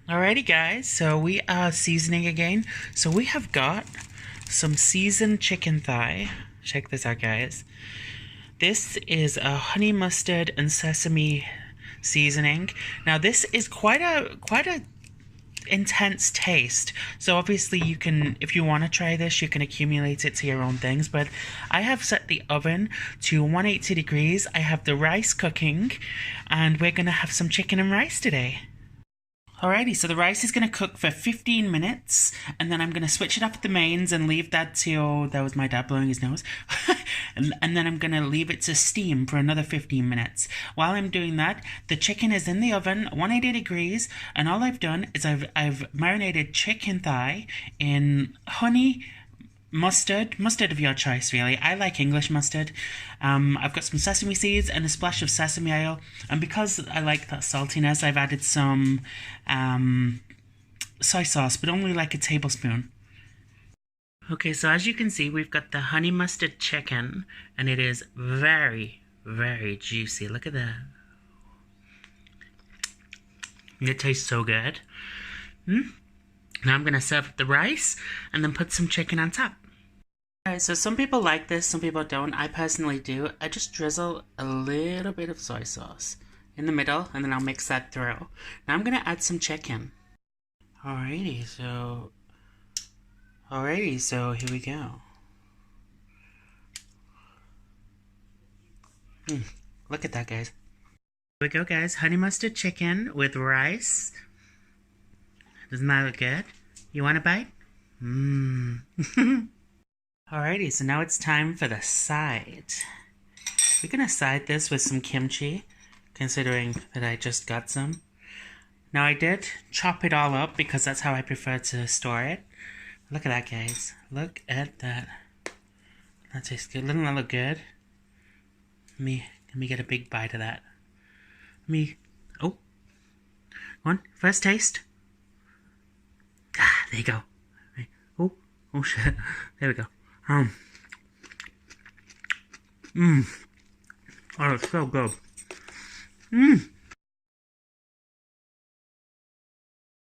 Alrighty guys, so we are seasoning again. So we have got some seasoned chicken thigh. Check this out guys. This is a honey mustard and sesame seasoning. Now this is quite a intense taste. So obviously you can, if you want to try this, you can accumulate it to your own things. But I have set the oven to 180 degrees. I have the rice cooking and we're going to have some chicken and rice today. Alrighty, so the rice is going to cook for 15 minutes, and then I'm going to switch it up at the mains and leave that till, that was my dad blowing his nose, and then I'm going to leave it to steam for another 15 minutes. While I'm doing that, the chicken is in the oven, 180 degrees, and all I've done is I've marinated chicken thigh in honey, mustard of your choice really. I like English mustard. I've got some sesame seeds and a splash of sesame oil, and because I like that saltiness, I've added some soy sauce, but only like a tablespoon. Okay, so as you can see, we've got the honey mustard chicken, and it is very, very juicy. Look at that. It tastes so good. Now I'm gonna serve the rice and then put some chicken on top. Alright, so some people like this, some people don't. I personally do. I just drizzle a little bit of soy sauce in the middle, and then I'll mix that through. Now I'm gonna add some chicken. Alrighty, so here we go. Look at that, guys. Here we go, guys. Honey mustard chicken with rice. Doesn't that look good? You want a bite? Alrighty, so now it's time for the side. We're gonna side this with some kimchi, considering that I just got some. Now I did chop it all up because that's how I prefer to store it. Look at that, guys. Look at that. That tastes good. Doesn't that look good? Let me get a big bite of that. Oh. One, first taste. Ah, there you go. Oh shit. There we go. Oh, it's so good.